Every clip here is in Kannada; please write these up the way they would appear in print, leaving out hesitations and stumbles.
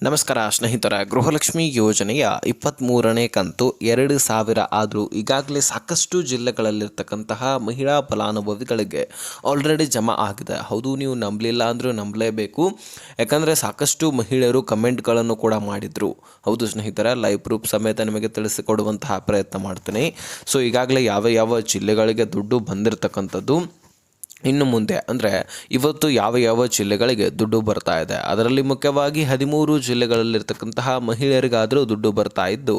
ನಮಸ್ಕಾರ ಸ್ನೇಹಿತರ, ಗೃಹಲಕ್ಷ್ಮಿ ಯೋಜನೆಯ 23ನೇ ಕಂತು 2000 ಆದರೂ ಈಗಾಗಲೇ ಸಾಕಷ್ಟು ಜಿಲ್ಲೆಗಳಲ್ಲಿರ್ತಕ್ಕಂತಹ ಮಹಿಳಾ ಫಲಾನುಭವಿಗಳಿಗೆ ಆಲ್ರೆಡಿ ಜಮಾ ಆಗಿದೆ. ಹೌದು, ನೀವು ನಂಬಲಿಲ್ಲ ಅಂದರೂ ನಂಬಲೇಬೇಕು. ಯಾಕಂದರೆ ಸಾಕಷ್ಟು ಮಹಿಳೆಯರು ಕಮೆಂಟ್ಗಳನ್ನು ಕೂಡ ಮಾಡಿದರು. ಹೌದು ಸ್ನೇಹಿತರ, ಲೈವ್ ಪ್ರೂಫ್ ಸಮೇತ ನಿಮಗೆ ತಿಳಿಸಿಕೊಡುವಂತಹ ಪ್ರಯತ್ನ ಮಾಡ್ತೀನಿ. ಸೊ ಈಗಾಗಲೇ ಯಾವ ಜಿಲ್ಲೆಗಳಿಗೆ ದುಡ್ಡು ಬಂದಿರತಕ್ಕಂಥದ್ದು, ಇನ್ನು ಮುಂದೆ ಅಂದರೆ ಇವತ್ತು ಯಾವ ಜಿಲ್ಲೆಗಳಿಗೆ ದುಡ್ಡು ಬರ್ತಾ ಇದೆ, ಅದರಲ್ಲಿ ಮುಖ್ಯವಾಗಿ 13 ಜಿಲ್ಲೆಗಳಲ್ಲಿರ್ತಕ್ಕಂತಹ ಮಹಿಳೆಯರಿಗಾದರೂ ದುಡ್ಡು ಬರ್ತಾ ಇದ್ದು,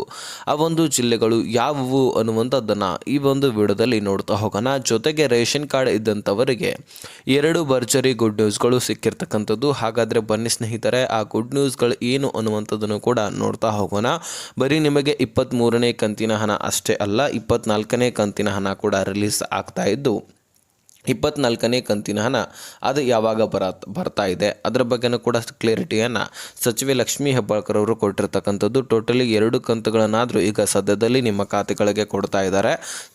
ಆ ಒಂದು ಜಿಲ್ಲೆಗಳು ಯಾವುವು ಅನ್ನುವಂಥದ್ದನ್ನು ಈ ಒಂದು ವಿಡಿಯೋದಲ್ಲಿ ನೋಡ್ತಾ ಹೋಗೋಣ. ಜೊತೆಗೆ ರೇಷನ್ ಕಾರ್ಡ್ ಇದ್ದಂಥವರಿಗೆ 2 ಭರ್ಜರಿ ಗುಡ್ ನ್ಯೂಸ್ಗಳು ಸಿಕ್ಕಿರ್ತಕ್ಕಂಥದ್ದು. ಹಾಗಾದರೆ ಬನ್ನಿ ಸ್ನೇಹಿತರೆ, ಆ ಗುಡ್ ನ್ಯೂಸ್ಗಳು ಏನು ಅನ್ನುವಂಥದ್ದನ್ನು ಕೂಡ ನೋಡ್ತಾ ಹೋಗೋಣ. ಬರೀ ನಿಮಗೆ 23ನೇ ಕಂತಿನ ಹಣ ಅಷ್ಟೇ ಅಲ್ಲ, 24ನೇ ಕಂತಿನ ಹಣ ಕೂಡ ರಿಲೀಸ್ ಆಗ್ತಾ ಇದ್ದು, 24ನೇ ಕಂತಿನ ಹಣ ಅದು ಯಾವಾಗ ಬರ್ತಾ ಇದೆ ಅದರ ಬಗ್ಗೆನೂ ಕೂಡ ಕ್ಲಿಯರಿಟಿಯನ್ನು ಸಚಿವೆ ಲಕ್ಷ್ಮೀ ಹೆಬ್ಬಾಳ್ಕರ್ ಅವರು ಕೊಟ್ಟಿರ್ತಕ್ಕಂಥದ್ದು. ಟೋಟಲಿ 2 ಕಂತುಗಳನ್ನಾದರೂ ಈಗ ಸದ್ಯದಲ್ಲಿ ನಿಮ್ಮ ಖಾತೆಗಳಿಗೆ ಕೊಡ್ತಾ ಇದ್ದಾರೆ,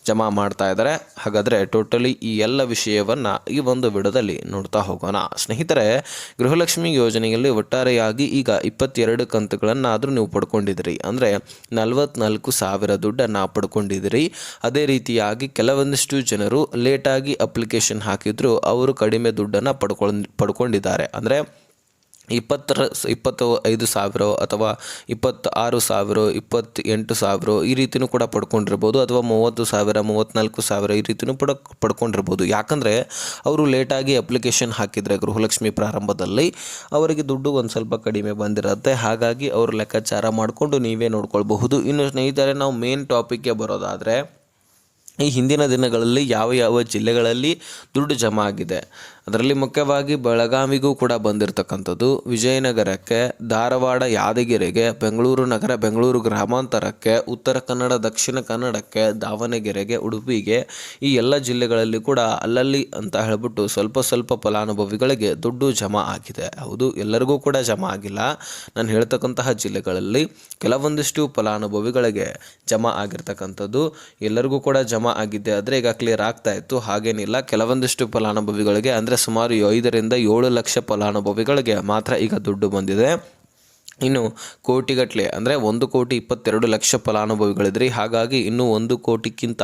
ಜಮಾ ಮಾಡ್ತಾ ಇದ್ದಾರೆ. ಹಾಗಾದರೆ ಟೋಟಲಿ ಈ ಎಲ್ಲ ವಿಷಯವನ್ನು ಈ ಒಂದು ವಿಡಿಯೋದಲ್ಲಿ ನೋಡ್ತಾ ಹೋಗೋಣ. ಸ್ನೇಹಿತರೆ, ಗೃಹಲಕ್ಷ್ಮಿ ಯೋಜನೆಯಲ್ಲಿ ಒಟ್ಟಾರೆಯಾಗಿ ಈಗ 22 ಕಂತುಗಳನ್ನಾದರೂ ನೀವು ಪಡ್ಕೊಂಡಿದ್ದೀರಿ, ಅಂದರೆ 44,000 ದುಡ್ಡನ್ನು ಪಡ್ಕೊಂಡಿದ್ದೀರಿ. ಅದೇ ರೀತಿಯಾಗಿ ಕೆಲವೊಂದಿಷ್ಟು ಜನರು ಲೇಟಾಗಿ ಅಪ್ಲಿಕೇಶನ್ ಹಾಕಿದ್ರು, ಅವರು ಕಡಿಮೆ ದುಡ್ಡನ್ನು ಪಡ್ಕೊಂಡಿದ್ದಾರೆ. ಅಂದರೆ 25,000 ಅಥವಾ 26,000, 28,000 ಈ ರೀತಿಯೂ ಕೂಡ ಪಡ್ಕೊಂಡಿರ್ಬೋದು, ಅಥವಾ 30,000, 34,000 ಈ ರೀತಿಯೂ ಪಡ್ಕೊಂಡಿರ್ಬೋದು. ಯಾಕಂದರೆ ಅವರು ಲೇಟಾಗಿ ಅಪ್ಲಿಕೇಶನ್ ಹಾಕಿದರೆ ಗೃಹಲಕ್ಷ್ಮಿ ಪ್ರಾರಂಭದಲ್ಲಿ ಅವರಿಗೆ ದುಡ್ಡು ಒಂದು ಸ್ವಲ್ಪ ಕಡಿಮೆ ಬಂದಿರುತ್ತೆ. ಹಾಗಾಗಿ ಅವರು ಲೆಕ್ಕಾಚಾರ ಮಾಡಿಕೊಂಡು ನೀವೇ ನೋಡ್ಕೊಳ್ಬಹುದು. ಇನ್ನು ಸ್ನೇಹಿತರೆ, ನಾವು ಮೇನ್ ಟಾಪಿಕ್ಗೆ ಬರೋದಾದರೆ, ಈ ಹಿಂದಿನ ದಿನಗಳಲ್ಲಿ ಯಾವ ಜಿಲ್ಲೆಗಳಲ್ಲಿ ದುಡ್ಡು ಜಮಾ ಆಗಿದೆ ಅದರಲ್ಲಿ ಮುಖ್ಯವಾಗಿ ಬೆಳಗಾವಿಗೂ ಕೂಡ ಬಂದಿರತಕ್ಕಂಥದ್ದು, ವಿಜಯನಗರಕ್ಕೆ, ಧಾರವಾಡ, ಯಾದಗಿರಿಗೆ, ಬೆಂಗಳೂರು ನಗರ, ಬೆಂಗಳೂರು ಗ್ರಾಮಾಂತರಕ್ಕೆ, ಉತ್ತರ ಕನ್ನಡ, ದಕ್ಷಿಣ ಕನ್ನಡಕ್ಕೆ, ದಾವಣಗೆರೆಗೆ, ಉಡುಪಿಗೆ, ಈ ಎಲ್ಲ ಜಿಲ್ಲೆಗಳಲ್ಲಿ ಕೂಡ ಅಲ್ಲಲ್ಲಿ ಅಂತ ಹೇಳ್ಬಿಟ್ಟು ಸ್ವಲ್ಪ ಫಲಾನುಭವಿಗಳಿಗೆ ದುಡ್ಡು ಜಮಾ ಆಗಿದೆ. ಹೌದು, ಎಲ್ಲರಿಗೂ ಕೂಡ ಜಮಾ ಆಗಿಲ್ಲ. ನಾನು ಹೇಳ್ತಕ್ಕಂತಹ ಜಿಲ್ಲೆಗಳಲ್ಲಿ ಕೆಲವೊಂದಿಷ್ಟು ಫಲಾನುಭವಿಗಳಿಗೆ ಜಮಾ ಆಗಿರ್ತಕ್ಕಂಥದ್ದು. ಎಲ್ಲರಿಗೂ ಕೂಡ ಜಮಾ ಆಗಿದ್ದೆ ಆದರೆ ಈಗ ಕ್ಲಿಯರ್ ಆಗ್ತಾ ಇತ್ತು, ಹಾಗೇನಿಲ್ಲ. ಕೆಲವೊಂದಿಷ್ಟು ಫಲಾನುಭವಿಗಳಿಗೆ ಅಂದರೆ ಸುಮಾರು 5 ರಿಂದ 7 ಲಕ್ಷ ಫಲಾನುಭವಿಗಳಿಗೆ ಮಾತ್ರ ಈಗ ದುಡ್ಡು ಬಂದಿದೆ. ಇನ್ನು ಕೋಟಿಗಟ್ಟಲೆ ಅಂದರೆ 1,22,00,000 ಫಲಾನುಭವಿಗಳಿದ್ರಿ. ಹಾಗಾಗಿ ಇನ್ನೂ 1 ಕೋಟಿಗಿಂತ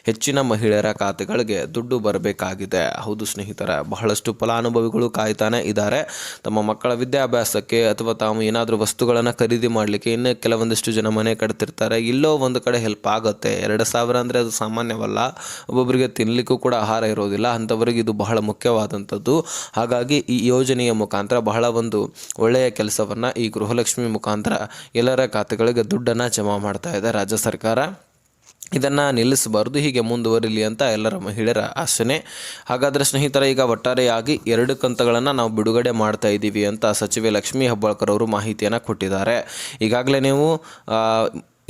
ಹೆಚ್ಚಿನ ಮಹಿಳೆಯರ ಖಾತೆಗಳಿಗೆ ದುಡ್ಡು ಬರಬೇಕಾಗಿದೆ. ಹೌದು ಸ್ನೇಹಿತರೆ, ಬಹಳಷ್ಟು ಫಲಾನುಭವಿಗಳು ಕಾಯ್ತಾನೆ ಇದ್ದಾರೆ ತಮ್ಮ ಮಕ್ಕಳ ವಿದ್ಯಾಭ್ಯಾಸಕ್ಕೆ, ಅಥವಾ ತಾವು ಏನಾದರೂ ವಸ್ತುಗಳನ್ನು ಖರೀದಿ ಮಾಡಲಿಕ್ಕೆ. ಇನ್ನು ಕೆಲವೊಂದಿಷ್ಟು ಜನ ಮನೆ ಕಟ್ತಿರ್ತಾರೆ, ಇಲ್ಲೋ ಒಂದು ಕಡೆ ಹೆಲ್ಪ್ ಆಗುತ್ತೆ. 2,000 ಅಂದರೆ ಅದು ಸಾಮಾನ್ಯವಲ್ಲ. ಒಬ್ಬೊಬ್ಬರಿಗೆ ತಿನ್ನಲಿಕ್ಕೂ ಕೂಡ ಆಹಾರ ಇರೋದಿಲ್ಲ, ಅಂಥವರಿಗೆ ಇದು ಬಹಳ ಮುಖ್ಯವಾದಂಥದ್ದು. ಹಾಗಾಗಿ ಈ ಯೋಜನೆಯ ಮುಖಾಂತರ ಬಹಳ ಒಂದು ಒಳ್ಳೆಯ ಕೆಲಸವನ್ನು ಈ ಗೃಹಲಕ್ಷ್ಮಿ ಮುಖಾಂತರ ಎಲ್ಲರ ಖಾತೆಗಳಿಗೆ ದುಡ್ಡನ್ನು ಜಮಾ ಮಾಡ್ತಾ ಇದೆ ರಾಜ್ಯ ಸರ್ಕಾರ. ಇದನ್ನು ನಿಲ್ಲಿಸಬಾರ್ದು, ಹೀಗೆ ಮುಂದುವರಿಲಿ ಅಂತ ಎಲ್ಲರ ಮಹಿಳೆಯರ ಆಸೆನೆ. ಹಾಗಾದರೆ ಸ್ನೇಹಿತರೆ, ಈಗ ಒಟ್ಟಾರೆಯಾಗಿ 2 ಕಂತುಗಳನ್ನು ನಾವು ಬಿಡುಗಡೆ ಮಾಡ್ತಾ ಇದ್ದೀವಿ ಅಂತ ಸಚಿವೆ ಲಕ್ಷ್ಮೀ ಹೆಬ್ಬಾಳ್ಕರ್ ಅವರು ಮಾಹಿತಿಯನ್ನು ಕೊಟ್ಟಿದ್ದಾರೆ. ಈಗಾಗಲೇ ನೀವು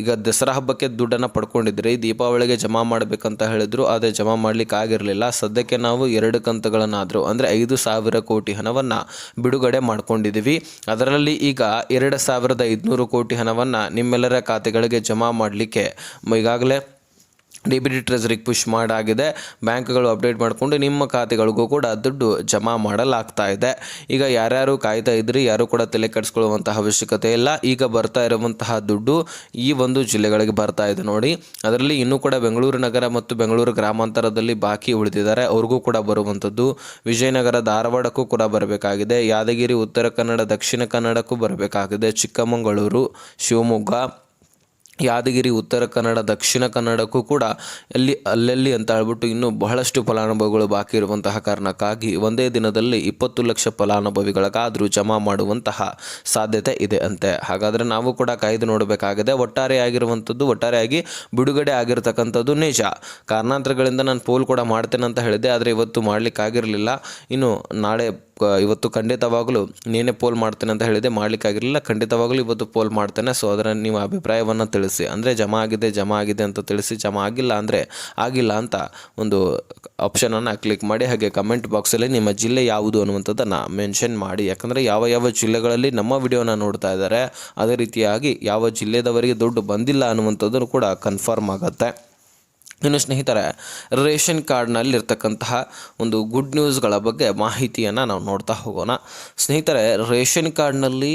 ಈಗ ದಸರಾ ಹಬ್ಬಕ್ಕೆ ದುಡ್ಡನ್ನು ಪಡ್ಕೊಂಡಿದ್ರಿ, ದೀಪಾವಳಿಗೆ ಜಮಾ ಮಾಡಬೇಕಂತ ಹೇಳಿದ್ರು, ಆದರೆ ಜಮಾ ಮಾಡಲಿಕ್ಕೆ ಆಗಿರಲಿಲ್ಲ. ಸದ್ಯಕ್ಕೆ ನಾವು 2 ಕಂತುಗಳನ್ನಾದರೂ ಅಂದರೆ 5,000 ಕೋಟಿ ಹಣವನ್ನು ಬಿಡುಗಡೆ ಮಾಡ್ಕೊಂಡಿದ್ದೀವಿ. ಅದರಲ್ಲಿ ಈಗ 2,500 ಕೋಟಿ ಹಣವನ್ನು ನಿಮ್ಮೆಲ್ಲರ ಖಾತೆಗಳಿಗೆ ಜಮಾ ಮಾಡಲಿಕ್ಕೆ ಈಗಾಗಲೇ DBT ಟ್ರೆಜರಿಗೆ ಪುಷ್ ಮಾಡಾಗಿದೆ. ಬ್ಯಾಂಕ್ಗಳು ಅಪ್ಡೇಟ್ ಮಾಡಿಕೊಂಡು ನಿಮ್ಮ ಖಾತೆಗಳಿಗೂ ಕೂಡ ದುಡ್ಡು ಜಮಾ ಮಾಡಲಾಗ್ತಾ ಇದೆ. ಈಗ ಯಾರ್ಯಾರು ಕಾಯ್ತಾ ಇದ್ರಿ, ಯಾರು ಕೂಡ ತಲೆ ಕೆಡಿಸ್ಕೊಳ್ಳುವಂತಹ ಅವಶ್ಯಕತೆ ಇಲ್ಲ. ಈಗ ಬರ್ತಾ ಇರುವಂತಹ ದುಡ್ಡು ಈ ಒಂದು ಜಿಲ್ಲೆಗಳಿಗೆ ಬರ್ತಾ ಇದೆ ನೋಡಿ. ಅದರಲ್ಲಿ ಇನ್ನೂ ಕೂಡ ಬೆಂಗಳೂರು ನಗರ ಮತ್ತು ಬೆಂಗಳೂರು ಗ್ರಾಮಾಂತರದಲ್ಲಿ ಬಾಕಿ ಉಳಿದಿದ್ದಾರೆ, ಅವ್ರಿಗೂ ಕೂಡ ಬರುವಂಥದ್ದು. ವಿಜಯನಗರ, ಧಾರವಾಡಕ್ಕೂ ಕೂಡ ಬರಬೇಕಾಗಿದೆ. ಯಾದಗಿರಿ, ಉತ್ತರ ಕನ್ನಡ, ದಕ್ಷಿಣ ಕನ್ನಡಕ್ಕೂ ಬರಬೇಕಾಗಿದೆ. ಚಿಕ್ಕಮಗಳೂರು, ಶಿವಮೊಗ್ಗ, ಯಾದಗಿರಿ, ಉತ್ತರ ಕನ್ನಡ, ದಕ್ಷಿಣ ಕನ್ನಡಕ್ಕೂ ಕೂಡ ಅಲ್ಲಲ್ಲಿ ಅಂತ ಹೇಳ್ಬಿಟ್ಟು ಇನ್ನೂ ಬಹಳಷ್ಟು ಫಲಾನುಭವಿಗಳು ಬಾಕಿ ಇರುವಂತಹ ಕಾರಣಕ್ಕಾಗಿ ಒಂದೇ ದಿನದಲ್ಲಿ 20 ಲಕ್ಷ ಫಲಾನುಭವಿಗಳಿಗಾದರೂ ಜಮಾ ಮಾಡುವಂತಹ ಸಾಧ್ಯತೆ ಇದೆ ಅಂತೆ. ಹಾಗಾದರೆ ನಾವು ಕೂಡ ಕಾಯ್ದು ನೋಡಬೇಕಾಗಿದೆ. ಒಟ್ಟಾರೆಯಾಗಿ ಬಿಡುಗಡೆ ಆಗಿರ್ತಕ್ಕಂಥದ್ದು ನಿಜ. ಕಾರಣಾಂತರಗಳಿಂದ ನಾನು ಪೋಲ್ ಕೂಡ ಮಾಡ್ತೇನೆ ಅಂತ ಹೇಳಿದೆ, ಆದರೆ ಇವತ್ತು ಮಾಡಲಿಕ್ಕಾಗಿರಲಿಲ್ಲ. ಇನ್ನು ಇವತ್ತು ಖಂಡಿತವಾಗಲೂ ನೀನೇ ಪೋಲ್ ಮಾಡ್ತೇನೆ ಅಂತ ಹೇಳಿದೆ, ಮಾಡಲಿಕ್ಕಾಗಿರಲಿಲ್ಲ. ಖಂಡಿತವಾಗಲೂ ಇವತ್ತು ಪೋಲ್ ಮಾಡ್ತೇನೆ. ಸೊ ಅದರ ನೀವು ಅಭಿಪ್ರಾಯವನ್ನು ತಿಳಿಸಿ, ಅಂದರೆ ಜಮಾ ಆಗಿದೆ ಅಂತ ತಿಳಿಸಿ. ಜಮಾ ಆಗಿಲ್ಲ ಅಂದರೆ ಆಗಿಲ್ಲ ಅಂತ ಒಂದು ಆಪ್ಷನನ್ನು ಕ್ಲಿಕ್ ಮಾಡಿ, ಹಾಗೆ ಕಮೆಂಟ್ ಬಾಕ್ಸಲ್ಲಿ ನಿಮ್ಮ ಜಿಲ್ಲೆ ಯಾವುದು ಅನ್ನುವಂಥದ್ದನ್ನು ಮೆನ್ಷನ್ ಮಾಡಿ. ಯಾಕಂದರೆ ಯಾವ ಜಿಲ್ಲೆಗಳಲ್ಲಿ ನಮ್ಮ ವಿಡಿಯೋನ ನೋಡ್ತಾ ಇದ್ದಾರೆ, ಅದೇ ರೀತಿಯಾಗಿ ಯಾವ ಜಿಲ್ಲೆದವರಿಗೆ ದುಡ್ಡು ಬಂದಿಲ್ಲ ಅನ್ನುವಂಥದ್ದು ಕೂಡ ಕನ್ಫರ್ಮ್ ಆಗುತ್ತೆ. ಇನ್ನು ಸ್ನೇಹಿತರೆ, ರೇಷನ್ ಕಾರ್ಡ್ನಲ್ಲಿರ್ತಕ್ಕಂತಹ ಒಂದು ಗುಡ್ ನ್ಯೂಸ್ಗಳ ಬಗ್ಗೆ ಮಾಹಿತಿಯನ್ನು ನಾವು ನೋಡ್ತಾ ಹೋಗೋಣ. ಸ್ನೇಹಿತರೆ, ರೇಷನ್ ಕಾರ್ಡ್ನಲ್ಲಿ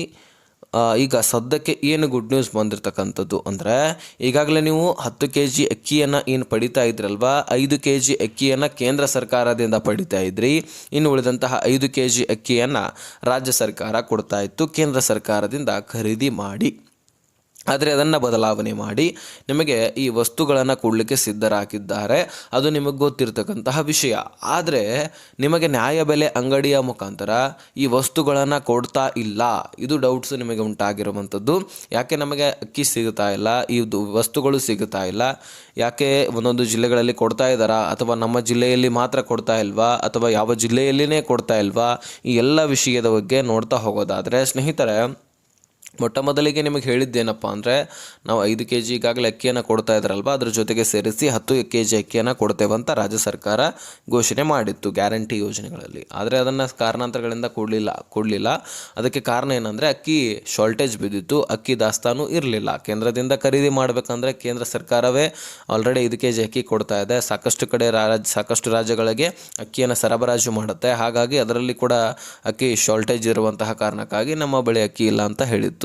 ಈಗ ಸದ್ಯಕ್ಕೆ ಏನು ಗುಡ್ ನ್ಯೂಸ್ ಬಂದಿರತಕ್ಕಂಥದ್ದು ಅಂದರೆ, ಈಗಾಗಲೇ ನೀವು 10 kg ಅಕ್ಕಿಯನ್ನು ಏನು ಪಡಿತಾ ಇದ್ರಲ್ವಾ, 5 kg ಅಕ್ಕಿಯನ್ನು ಕೇಂದ್ರ ಸರ್ಕಾರದಿಂದ ಪಡಿತಾ ಇದ್ರಿ. ಇನ್ನು ಉಳಿದಂತಹ 5 kg ಅಕ್ಕಿಯನ್ನು ರಾಜ್ಯ ಸರ್ಕಾರ ಕೊಡ್ತಾ ಇತ್ತು, ಕೇಂದ್ರ ಸರ್ಕಾರದಿಂದ ಖರೀದಿ ಮಾಡಿ. ಆದರೆ ಅದನ್ನು ಬದಲಾವಣೆ ಮಾಡಿ ನಿಮಗೆ ಈ ವಸ್ತುಗಳನ್ನು ಕೊಡಲಿಕ್ಕೆ ಸಿದ್ಧರಾಗಿದ್ದಾರೆ. ಅದು ನಿಮಗೆ ಗೊತ್ತಿರತಕ್ಕಂತಹ ವಿಷಯ. ಆದರೆ ನಿಮಗೆ ನ್ಯಾಯಬೆಲೆ ಅಂಗಡಿಯ ಮುಖಾಂತರ ಈ ವಸ್ತುಗಳನ್ನು ಕೊಡ್ತಾ ಇಲ್ಲ. ಇದು ಡೌಟ್ಸ್ ನಿಮಗೆ ಉಂಟಾಗಿರುವಂಥದ್ದು. ಯಾಕೆ ನಮಗೆ ಅಕ್ಕಿ ಸಿಗುತ್ತಾ ಇಲ್ಲ, ಈ ವಸ್ತುಗಳು ಸಿಗುತ್ತಾ ಇಲ್ಲ, ಯಾಕೆ ಒಂದೊಂದು ಜಿಲ್ಲೆಗಳಲ್ಲಿ ಕೊಡ್ತಾ ಇದ್ದಾರಾ, ಅಥವಾ ನಮ್ಮ ಜಿಲ್ಲೆಯಲ್ಲಿ ಮಾತ್ರ ಕೊಡ್ತಾ ಇಲ್ವಾ, ಅಥವಾ ಯಾವ ಜಿಲ್ಲೆಯಲ್ಲಿನೇ ಕೊಡ್ತಾ ಇಲ್ವಾ, ಈ ಎಲ್ಲ ವಿಷಯದ ಬಗ್ಗೆ ನೋಡ್ತಾ ಹೋಗೋದಾದರೆ ಸ್ನೇಹಿತರೆ, ಮೊಟ್ಟ ಮೊದಲಿಗೆ ನಿಮಗೆ ಹೇಳಿದ್ದೇನಪ್ಪ ಅಂದರೆ, ನಾವು 5 kg ಈಗಾಗಲೇ ಅಕ್ಕಿಯನ್ನು ಕೊಡ್ತಾ ಇದ್ರಲ್ವ, ಅದ್ರ ಜೊತೆಗೆ ಸೇರಿಸಿ 10 kg ಅಕ್ಕಿಯನ್ನು ಕೊಡ್ತೇವೆ ಅಂತ ರಾಜ್ಯ ಸರ್ಕಾರ ಘೋಷಣೆ ಮಾಡಿತ್ತು ಗ್ಯಾರಂಟಿ ಯೋಜನೆಗಳಲ್ಲಿ. ಆದರೆ ಅದನ್ನು ಕಾರಣಾಂತರಗಳಿಂದ ಕೊಡಲಿಲ್ಲ. ಅದಕ್ಕೆ ಕಾರಣ ಏನಂದರೆ, ಅಕ್ಕಿ ಶಾರ್ಟೇಜ್ ಬಿದ್ದಿತ್ತು, ಅಕ್ಕಿ ದಾಸ್ತಾನು ಇರಲಿಲ್ಲ. ಕೇಂದ್ರದಿಂದ ಖರೀದಿ ಮಾಡಬೇಕಂದ್ರೆ ಕೇಂದ್ರ ಸರ್ಕಾರವೇ ಆಲ್ರೆಡಿ 5 kg ಅಕ್ಕಿ ಕೊಡ್ತಾ ಇದೆ. ಸಾಕಷ್ಟು ರಾಜ್ಯಗಳಿಗೆ ಅಕ್ಕಿಯನ್ನು ಸರಬರಾಜು ಮಾಡುತ್ತೆ. ಹಾಗಾಗಿ ಅದರಲ್ಲಿ ಕೂಡ ಅಕ್ಕಿ ಶಾರ್ಟೇಜ್ ಇರುವಂತಹ ಕಾರಣಕ್ಕಾಗಿ ನಮ್ಮ ಬಳಿ ಅಕ್ಕಿ ಇಲ್ಲ ಅಂತ ಹೇಳಿತ್ತು.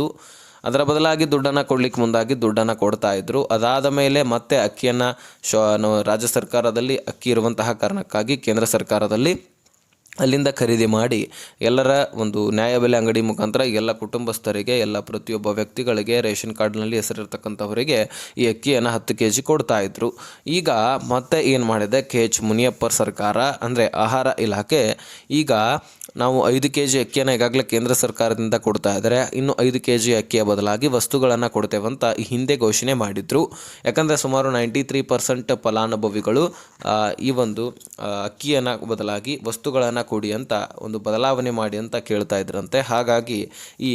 ಅದರ ಬದಲಾಗಿ ದುಡ್ಡನ್ನು ಕೊಡಲಿಕ್ಕೆ ಮುಂದಾಗಿ ದುಡ್ಡನ್ನು ಕೊಡ್ತಾ ಇದ್ರು. ಅದಾದ ಮೇಲೆ ಮತ್ತೆ ಅಕ್ಕಿಯನ್ನು ರಾಜ್ಯ ಸರ್ಕಾರದಲ್ಲಿ ಅಕ್ಕಿ ಇರುವಂತಹ ಕಾರಣಕ್ಕಾಗಿ ಕೇಂದ್ರ ಸರ್ಕಾರದಲ್ಲಿ ಅಲ್ಲಿಂದ ಖರೀದಿ ಮಾಡಿ ಎಲ್ಲರ ಒಂದು ನ್ಯಾಯಬೆಲೆ ಅಂಗಡಿ ಮುಖಾಂತರ ಎಲ್ಲ ಕುಟುಂಬಸ್ಥರಿಗೆ, ಎಲ್ಲ ಪ್ರತಿಯೊಬ್ಬ ವ್ಯಕ್ತಿಗಳಿಗೆ, ರೇಷನ್ ಕಾರ್ಡ್ನಲ್ಲಿ ಹೆಸರಿರ್ತಕ್ಕಂಥವರಿಗೆ ಈ ಅಕ್ಕಿಯನ್ನು 10 kg ಕೊಡ್ತಾ ಇದ್ರು. ಈಗ ಮತ್ತೆ ಏನು ಮಾಡಿದೆ KH ಮುನಿಯಪ್ಪ ಸರ್ಕಾರ, ಅಂದರೆ ಆಹಾರ ಇಲಾಖೆ, ಈಗ ನಾವು 5 kg ಅಕ್ಕಿಯನ್ನು ಈಗಾಗಲೇ ಕೇಂದ್ರ ಸರ್ಕಾರದಿಂದ ಕೊಡ್ತಾ ಇದ್ದಾರೆ, ಇನ್ನು 5 kg ಅಕ್ಕಿಯ ಬದಲಾಗಿ ವಸ್ತುಗಳನ್ನು ಕೊಡ್ತೇವಂತ ಈ ಹಿಂದೆ ಘೋಷಣೆ ಮಾಡಿದ್ರು. ಯಾಕಂದರೆ ಸುಮಾರು 93% ಫಲಾನುಭವಿಗಳು ಈ ಒಂದು ಅಕ್ಕಿಯನ್ನು ಬದಲಾಗಿ ವಸ್ತುಗಳನ್ನು ಕೊಡಿ ಅಂತ, ಒಂದು ಬದಲಾವಣೆ ಮಾಡಿ ಅಂತ ಕೇಳ್ತಾ ಇದ್ರಂತೆ. ಹಾಗಾಗಿ ಈ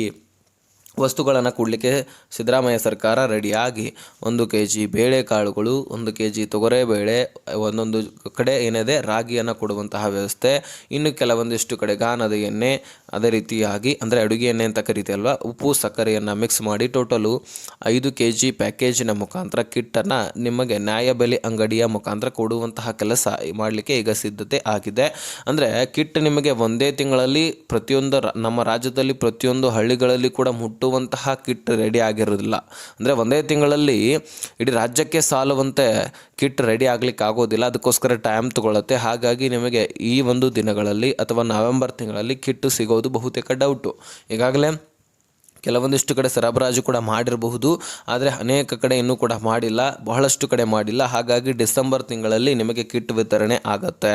ವಸ್ತುಗಳನ್ನು ಕೊಡಲಿಕ್ಕೆ ಸಿದ್ದರಾಮಯ್ಯ ಸರ್ಕಾರ ರೆಡಿಯಾಗಿ 1 kg ಬೇಳೆಕಾಳುಗಳು, 1 kg ತೊಗರೆಬೇಳೆ, ಒಂದೊಂದು ಕಡೆ ಏನಿದೆ ರಾಗಿಯನ್ನು ಕೊಡುವಂತಹ ವ್ಯವಸ್ಥೆ, ಇನ್ನು ಕೆಲವೊಂದಿಷ್ಟು ಕಡೆ ಗಾಣದ ಎಣ್ಣೆ, ಅದೇ ರೀತಿಯಾಗಿ ಅಂದರೆ ಅಡುಗೆ ಎಣ್ಣೆ ಅಂತ ಕರಿತೀವಲ್ವ, ಉಪ್ಪು ಸಕ್ಕರೆಯನ್ನು ಮಿಕ್ಸ್ ಮಾಡಿ ಟೋಟಲು 5 kg ಪ್ಯಾಕೇಜಿನ ಮುಖಾಂತರ ಕಿಟ್ಟನ್ನು ನಿಮಗೆ ನ್ಯಾಯಬೆಲೆ ಅಂಗಡಿಯ ಮುಖಾಂತರ ಕೊಡುವಂತಹ ಕೆಲಸ ಮಾಡಲಿಕ್ಕೆ ಈಗ ಸಿದ್ಧತೆ ಆಗಿದೆ. ಅಂದರೆ ಕಿಟ್ ನಿಮಗೆ ಒಂದೇ ತಿಂಗಳಲ್ಲಿ ಪ್ರತಿಯೊಂದು ನಮ್ಮ ರಾಜ್ಯದಲ್ಲಿ ಪ್ರತಿಯೊಂದು ಹಳ್ಳಿಗಳಲ್ಲಿ ಕೂಡ ಮುಟ್ಟುವಂತಹ ಕಿಟ್ ರೆಡಿ ಆಗಿರೋದಿಲ್ಲ. ಅಂದರೆ ಒಂದೇ ತಿಂಗಳಲ್ಲಿ ಇಡೀ ರಾಜ್ಯಕ್ಕೆ ಸಾಲುವಂತೆ ಕಿಟ್ ರೆಡಿ ಆಗ್ಲಿಕ್ಕೆ ಆಗೋದಿಲ್ಲ. ಅದಕ್ಕೋಸ್ಕರ ಟೈಮ್ ತಗೊಳುತ್ತೆ. ಹಾಗಾಗಿ ನಿಮಗೆ ಈ ಒಂದು ದಿನಗಳಲ್ಲಿ ಅಥವಾ ನವೆಂಬರ್ ತಿಂಗಳಲ್ಲಿ ಕಿಟ್ಟು ಸಿಗೋದು ಬಹುತೇಕ ಡೌಟು. ಈಗಾಗಲೇ ಕೆಲವೊಂದಿಷ್ಟು ಕಡೆ ಸರಬರಾಜು ಕೂಡ ಮಾಡಿರಬಹುದು, ಆದರೆ ಅನೇಕ ಕಡೆ ಇನ್ನೂ ಕೂಡ ಮಾಡಿಲ್ಲ, ಬಹಳಷ್ಟು ಕಡೆ ಮಾಡಿಲ್ಲ. ಹಾಗಾಗಿ ಡಿಸೆಂಬರ್ ತಿಂಗಳಲ್ಲಿ ನಿಮಗೆ ಕಿಟ್ ವಿತರಣೆ ಆಗುತ್ತೆ.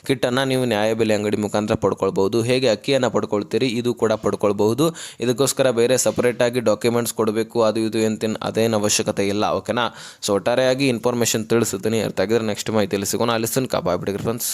ಕಿಟ್ಟನ್ನು ನೀವು ನ್ಯಾಯಬೆಲೆ ಅಂಗಡಿ ಮುಖಾಂತರ ಪಡ್ಕೊಳ್ಬೋದು. ಹೇಗೆ ಅಕ್ಕಿಯನ್ನು ಪಡ್ಕೊಳ್ತೀರಿ ಇದು ಕೂಡ ಪಡ್ಕೊಳ್ಬಹುದು. ಇದಕ್ಕೋಸ್ಕರ ಬೇರೆ ಸಪರೇಟಾಗಿ ಡಾಕ್ಯುಮೆಂಟ್ಸ್ ಕೊಡಬೇಕು, ಅದು ಇದು ಅದೇನು ಅವಶ್ಯಕತೆ ಇಲ್ಲ. ಓಕೆನಾ? ಸೊ ಒಟ್ಟಾರೆಯಾಗಿ ಇನ್ಫಾರ್ಮೇಷನ್ ತಿಳಿಸುತ್ತೀನಿ. ಅರ್ಥ ಆಗಿದ್ರೆ ನೆಕ್ಸ್ಟ್ ಮಾಹಿತಿಯಲ್ಲಿ ಸಿಗೋಣ. ಅಲ್ಲಿಸನ್ ಕಾಪಾಡ್ಬಿಡಿ ಫ್ರೆಂಡ್ಸ್.